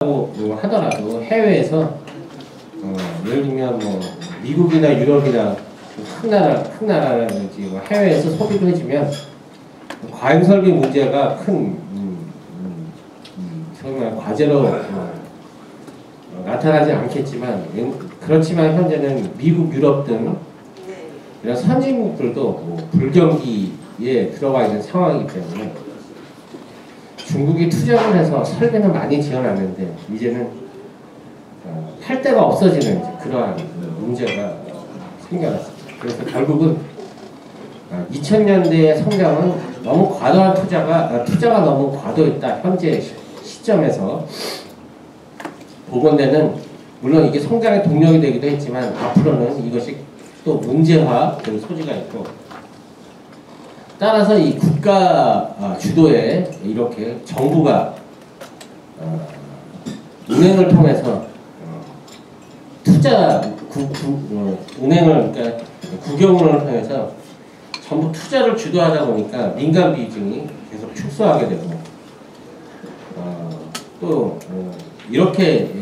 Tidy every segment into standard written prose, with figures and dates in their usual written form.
하더라도 해외에서 예를 들면 뭐 미국이나 유럽이나 큰 나라라든지 뭐 해외에서 소비를 해주면 과잉 설비 문제가 큰 정말 과제로 나타나지 않겠지만 그렇지만 현재는 미국, 유럽 등 이런 선진국들도 뭐 불경기에 들어가 있는 상황이기 때문에 중국이 투자를 해서 설비는 많이 지어놨는데 이제는 팔 데가 없어지는 그러한 문제가 생겨났습니다. 그래서 결국은 2000년대의 성장은 너무 과도한 투자가 너무 과도했다. 현재 시점에서 보건 데는 물론 이게 성장의 동력이 되기도 했지만 앞으로는 이것이 또 문제화될 소지가 있고, 따라서 이 국가 주도에 이렇게 정부가 은행을 통해서 은행을 그러니까 국영은행을 통해서 전부 투자를 주도하다 보니까 민간 비중이 계속 축소하게 되고 또 이렇게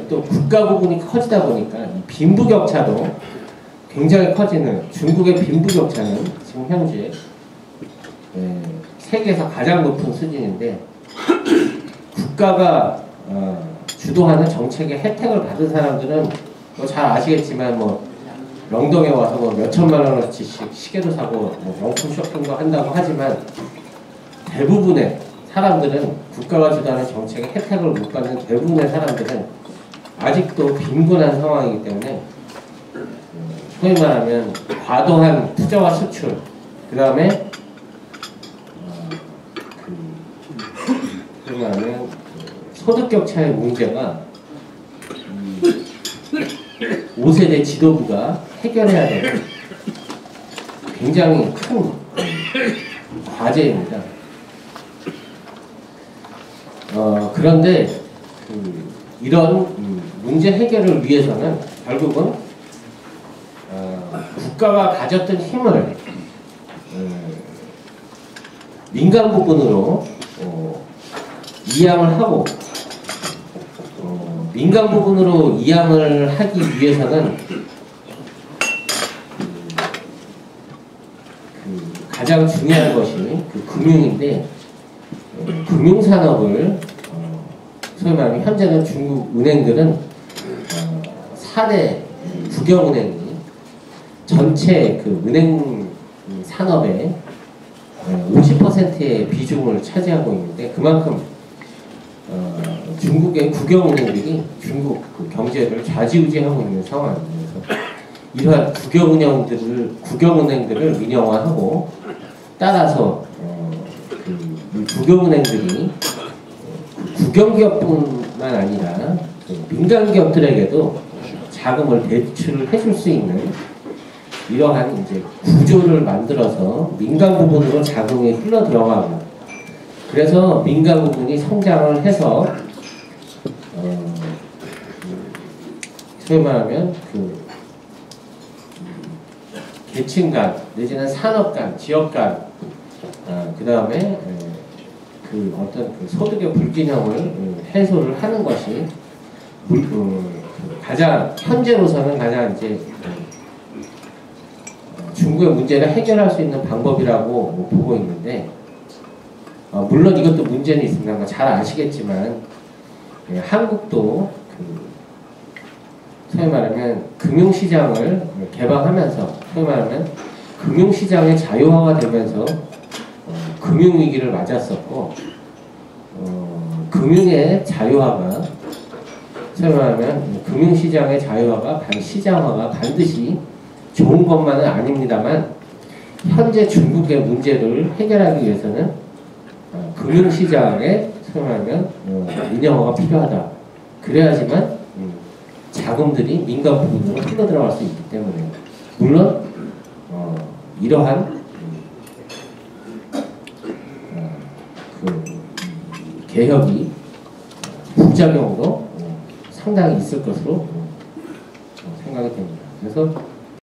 또 국가 부분이 커지다 보니까 이 빈부격차도 굉장히 커지는, 중국의 빈부격차는 지금 현재 세계에서 가장 높은 수준인데, 국가가 주도하는 정책의 혜택을 받은 사람들은 뭐 잘 아시겠지만 뭐 명동에 와서 뭐 몇천만 원어치씩 시계도 사고 뭐 명품 쇼핑도 한다고 하지만 대부분의 사람들은 국가가 주도하는 정책의 혜택을 못 받는 대부분의 사람들은 아직도 빈곤한 상황이기 때문에 소위 말하면 과도한 투자와 수출, 그 다음에 소위 말하면 소득격차의 문제가 5세대 지도부가 해결해야 되는 굉장히 큰 과제입니다. 그런데 이런 문제 해결을 위해서는 결국은 국가가 가졌던 힘을 민간 부분으로 이양을 하고, 민간 부분으로 이양을 하기 위해서는 가장 중요한 것이 금융인데, 금융산업을 소위 말하면 현재는 중국 은행들은 4대 국영은행이 전체 은행 산업의 50%의 비중을 차지하고 있는데, 그만큼 중국의 국영은행들이 중국 경제를 좌지우지하고 있는 상황이면서 이러한 국영은행들을 민영화하고, 따라서 국영은행들이 국영기업뿐만 아니라 민간기업들에게도 자금을 대출을 해줄 수 있는 이러한 이제 구조를 만들어서 민간 부분으로 자금이 흘러 들어가고, 그래서 민간 부분이 성장을 해서 소위 말하면 계층 간 내지는 산업 간, 지역 간, 그 다음에 어떤 소득의 불균형을 해소를 하는 것이 가장 현재로서는 가장 이제 중국의 문제를 해결할 수 있는 방법이라고 보고 있는데, 물론 이것도 문제는 있습니다. 잘 아시겠지만 한국도 소위 말하면 금융시장을 개방하면서, 소위 말하면 금융시장의 자유화가 되면서 금융위기를 맞았었고, 금융의 자유화가, 소위 말하면 금융시장의 자유화가, 시장화가 반드시 좋은 것만은 아닙니다만, 현재 중국의 문제를 해결하기 위해서는 금융시장의 소위 말하면 민영화가 필요하다. 그래야지만 자금들이 민간 부분으로 흘러 들어갈 수 있기 때문에, 물론 이러한 개혁이 부작용도 상당히 있을 것으로 생각이 됩니다. 그래서